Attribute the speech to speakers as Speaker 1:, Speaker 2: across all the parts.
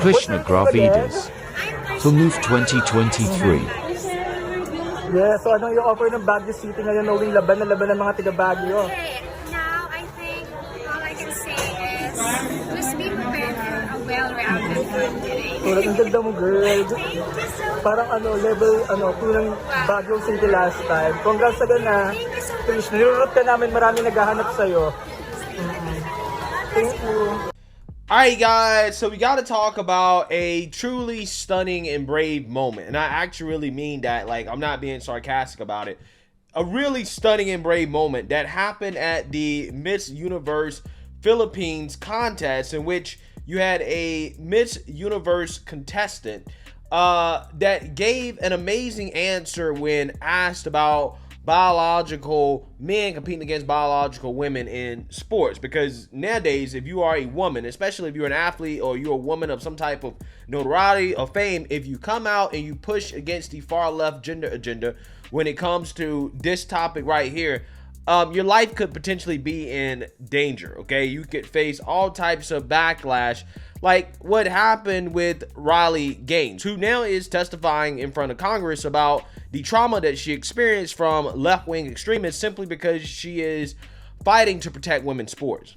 Speaker 1: Krishnah Gravidez for Move 2023.
Speaker 2: Yeah, so ano yung offer ng Baguio City ngayon knowing laban na laban ng mga taga Baguio?
Speaker 3: Okay, now I think all I can say is just be prepared for a well-rounded candidate.
Speaker 2: Ang ganda mo, girl. Parang level 2 ng Baguio City last time. Congrats sa gana. Krishnah, nilurot ka namin, marami naghahanap sa'yo. Thank you.
Speaker 4: Alright guys, so we got to talk about a truly stunning and brave moment. And I actually really mean that, like, I'm not being sarcastic about it. A really stunning and brave moment that happened at the Miss Universe Philippines contest, in which you had a Miss Universe contestant that gave an amazing answer when asked about biological men competing against biological women in sports. Because nowadays, if you are a woman, especially if you're an athlete or you're a woman of some type of notoriety or fame, if you come out and you push against the far left gender agenda when it comes to this topic right here, your life could potentially be in danger. Okay, you could face all types of backlash, like what happened with Riley Gaines, who now is testifying in front of Congress about the trauma that she experienced from left-wing extremists simply because she is fighting to protect women's sports.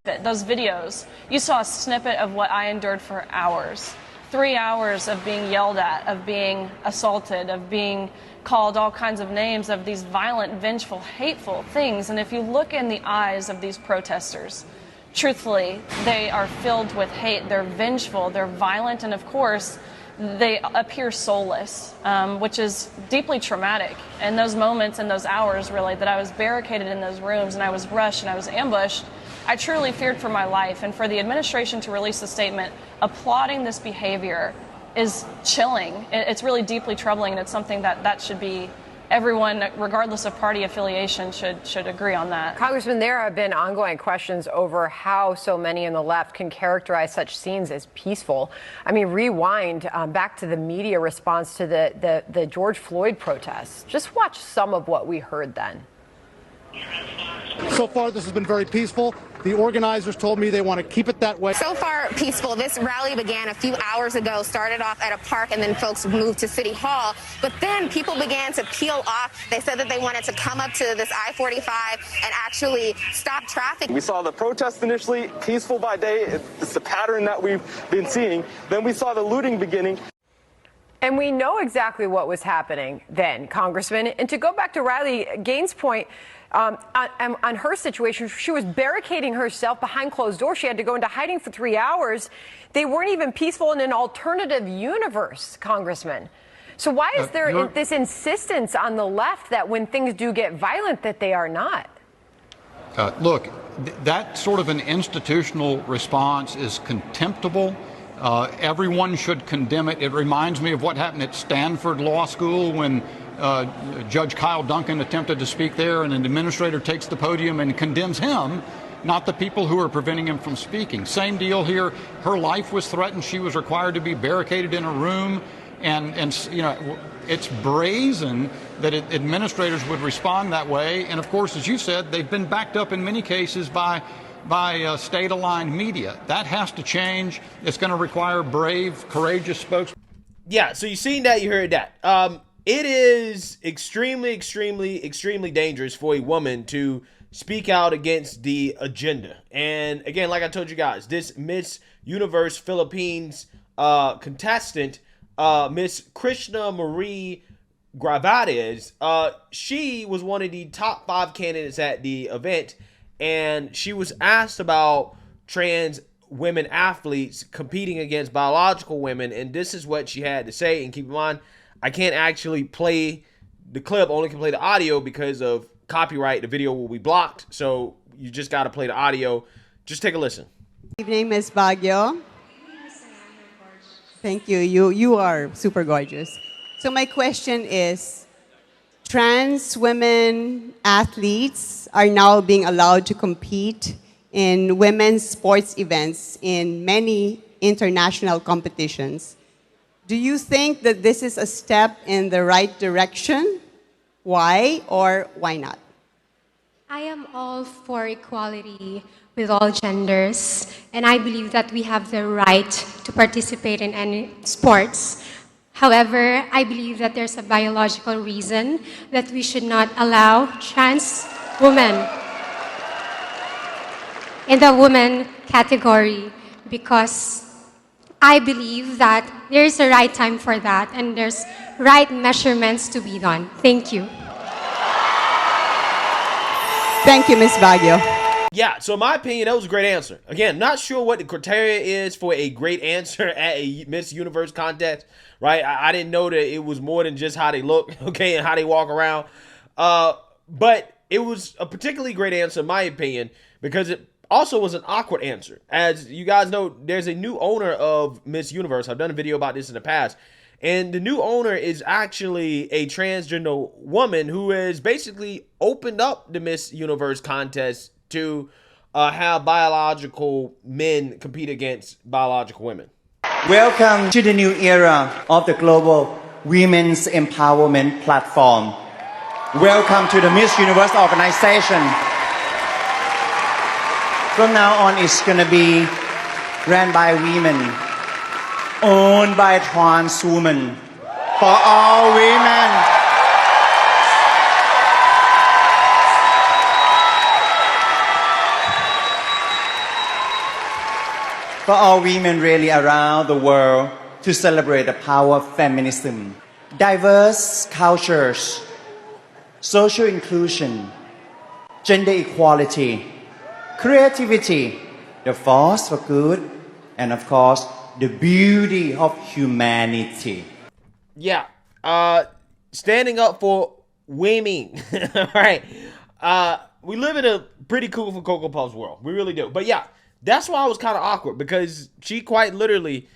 Speaker 5: Those videos, you saw a snippet of what I endured for hours. 3 hours of being yelled at, of being assaulted, of being called all kinds of names, of these violent, vengeful, hateful things. And if you look in the eyes of these protesters, truthfully, they are filled with hate. They're vengeful, they're violent, and of course, they appear soulless, which is deeply traumatic. And those moments and those hours, really, that I was barricaded in those rooms and I was rushed and I was ambushed, I truly feared for my life. And for the administration to release a statement applauding this behavior is chilling. It's really deeply troubling, and it's something that should be, everyone, regardless of party affiliation, should agree on that.
Speaker 6: Congressman, there have been ongoing questions over how so many on the left can characterize such scenes as peaceful. I mean, rewind back to the media response to the George Floyd protests. Just watch some of what we heard then.
Speaker 7: So far, this has been very peaceful. The organizers told me they want to keep it that way.
Speaker 8: So far, peaceful. This rally began a few hours ago, started off at a park, and then folks moved to City Hall. But then people began to peel off. They said that they wanted to come up to this I-45 and actually stop traffic.
Speaker 9: We saw the protest initially, peaceful by day. It's the pattern that we've been seeing. Then we saw the looting beginning.
Speaker 6: And we know exactly what was happening then, Congressman. And to go back to Riley Gaines' point, on her situation, she was barricading herself behind closed doors. She had to go into hiding for 3 hours. They weren't even peaceful in an alternative universe, Congressman. So why is there this insistence on the left that when things do get violent that they are not?
Speaker 10: Look, that sort of an institutional response is contemptible. Everyone should condemn it. It reminds me of what happened at Stanford Law School when Judge Kyle Duncan attempted to speak there, and an administrator takes the podium and condemns him, not the people who are preventing him from speaking. Same deal here. Her life was threatened. She was required to be barricaded in a room, and you know, it's brazen that administrators would respond that way. And of course, as you said, they've been backed up in many cases by state-aligned media. That has to change. It's going to require brave, courageous spokespeople.
Speaker 4: Yeah, so you seen that, you heard that. It is extremely, extremely, extremely dangerous for a woman to speak out against the agenda. And again, like I told you guys, this Miss Universe Philippines contestant, Miss Krishnah Marie Gravidez, she was one of the top 5 candidates at the event, and she was asked about trans women athletes competing against biological women, and this is what she had to say. And keep in mind, I can't actually play the clip, only can play the audio because of copyright. The video will be blocked, so you just got to play the audio. Just take a listen.
Speaker 11: Good evening, Miss Baguio. Thank you. You are super gorgeous. So my question is, trans women athletes are now being allowed to compete in women's sports events in many international competitions. Do you think that this is a step in the right direction? Why or why not?
Speaker 3: I am all for equality with all genders, and I believe that we have the right to participate in any sports. However, I believe that there's a biological reason that we should not allow trans women in the women category, because I believe that there's a right time for that and there's right measurements to be done. Thank you.
Speaker 11: Thank you, Ms. Baguio.
Speaker 4: Yeah, so in my opinion, that was a great answer. Again, not sure what the criteria is for a great answer at a Miss Universe contest, right? I didn't know that it was more than just how they look, okay, and how they walk around. But it was a particularly great answer, in my opinion, because it also was an awkward answer. As you guys know, there's a new owner of Miss Universe. I've done a video about this in the past. And the new owner is actually a transgender woman who has basically opened up the Miss Universe contest to have biological men compete against biological women.
Speaker 12: Welcome to the new era of the global women's empowerment platform. Welcome to the Miss Universe organization. From now on, it's going to be ran by women, owned by trans women, for all women. For all women really around the world to celebrate the power of feminism, diverse cultures, social inclusion, gender equality, creativity, the force for good, and of course, the beauty of humanity.
Speaker 4: Yeah, standing up for women. All right. We live in a pretty cool for Cocoa Puffs world. We really do. But yeah, that's why I was kind of awkward, because she quite literally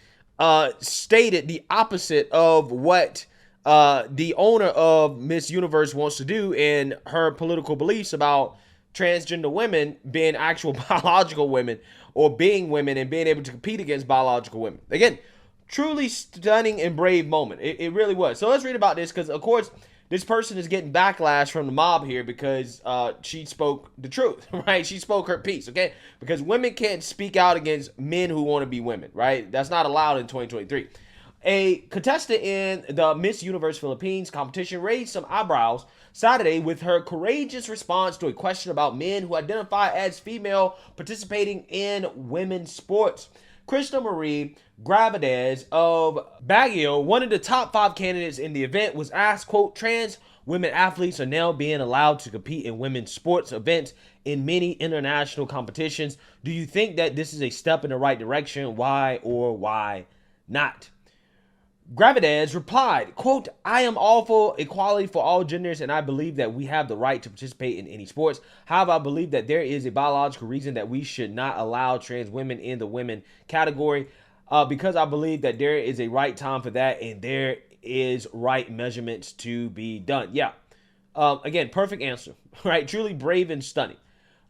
Speaker 4: stated the opposite of what the owner of Miss Universe wants to do in her political beliefs about transgender women being actual biological women, or being women and being able to compete against biological women. Again, truly stunning and brave moment. It really was. So let's read about this, because of course this person is getting backlash from the mob here because she spoke the truth, right? She spoke her piece, okay? Because women can't speak out against men who want to be women, right? That's not allowed in 2023. A contestant in the Miss Universe Philippines competition raised some eyebrows Saturday with her courageous response to a question about men who identify as female participating in women's sports. Krishnah Gravidez of Baguio, one of the top 5 candidates in the event, was asked, quote, trans women athletes are now being allowed to compete in women's sports events in many international competitions. Do you think that this is a step in the right direction? Why or why not? Gravidez replied, quote, I am all for equality for all genders, and I believe that we have the right to participate in any sports. However, I believe that there is a biological reason that we should not allow trans women in the women category, because I believe that there is a right time for that, and there is right measurements to be done. Yeah. Again, perfect answer, right? Truly brave and stunning.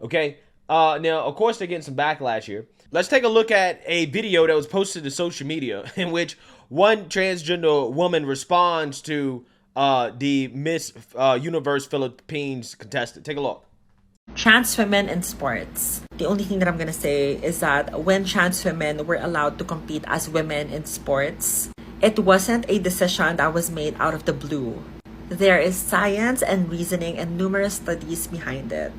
Speaker 4: Okay. Now, of course, they're getting some backlash here. Let's take a look at a video that was posted to social media in which one transgender woman responds to the Miss Universe Philippines contestant. Take a look.
Speaker 13: Trans women in sports. The only thing that I'm going to say is that when trans women were allowed to compete as women in sports, it wasn't a decision that was made out of the blue. There is science and reasoning and numerous studies behind it.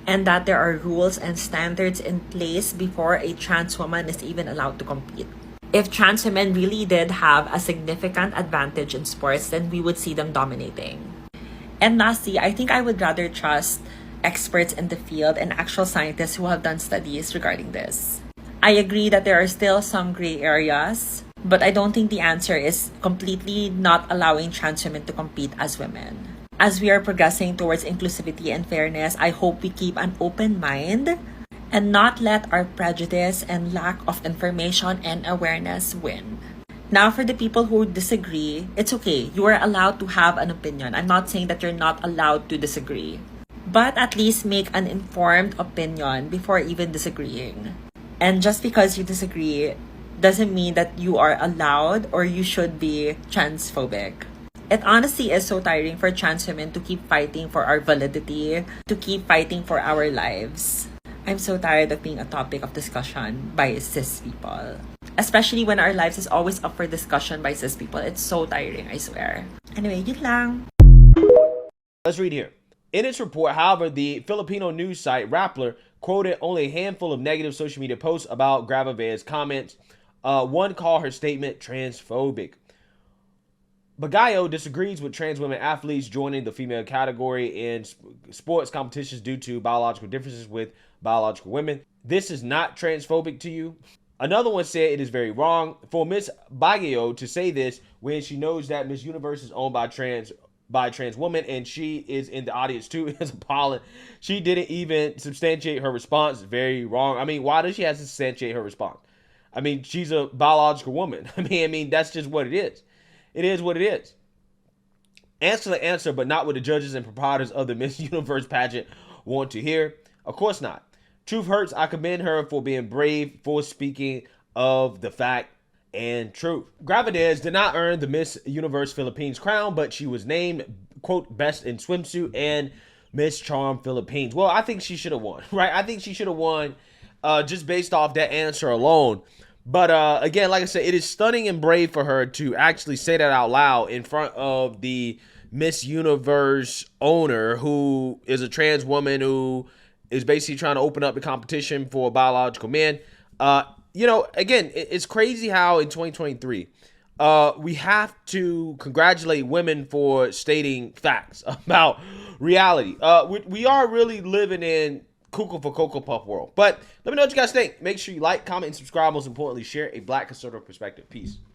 Speaker 13: And that there are rules and standards in place before a trans woman is even allowed to compete. If trans women really did have a significant advantage in sports, then we would see them dominating. And lastly, I think I would rather trust experts in the field and actual scientists who have done studies regarding this. I agree that there are still some gray areas, but I don't think the answer is completely not allowing trans women to compete as women. As we are progressing towards inclusivity and fairness, I hope we keep an open mind and not let our prejudice and lack of information and awareness win. Now, for the people who disagree, it's okay. You are allowed to have an opinion. I'm not saying that you're not allowed to disagree. But at least make an informed opinion before even disagreeing. And just because you disagree doesn't mean that you are allowed or you should be transphobic. It honestly is so tiring for trans women to keep fighting for our validity, to keep fighting for our lives. I'm so tired of being a topic of discussion by cis people. Especially when our lives is always up for discussion by cis people. It's so tiring, I swear. Anyway, yun lang.
Speaker 4: Let's read here. In its report, however, the Filipino news site Rappler quoted only a handful of negative social media posts about Gravidez's comments. One called her statement transphobic. Baguio disagrees with trans women athletes joining the female category in sports competitions due to biological differences with biological women. This is not transphobic to you. Another one said it is very wrong for Miss Baguio to say this when she knows that Miss Universe is owned by a trans woman and she is in the audience too. Is appalling. She didn't even substantiate her response. Very wrong. I mean, why does she have to substantiate her response? I mean, she's a biological woman. I mean, that's just what it is. It is what it is. Answer the answer, but not what the judges and proprietors of the Miss Universe pageant want to hear. Of course not. Truth hurts. I commend her for being brave, for speaking of the fact and truth. Gravidez did not earn the Miss Universe Philippines crown, but she was named, quote, best in swimsuit and Miss Charm Philippines. Well, I think she should have won, right? I think she should have won just based off that answer alone. But again, like I said, it is stunning and brave for her to actually say that out loud in front of the Miss Universe owner, who is a trans woman who is basically trying to open up the competition for biological men. You know, again, it's crazy how in 2023, we have to congratulate women for stating facts about reality. We are really living in cuckoo for Cocoa Puff world. But let me know what you guys think. Make sure you like, comment, and subscribe. Most importantly, share a Black conservative perspective. Peace.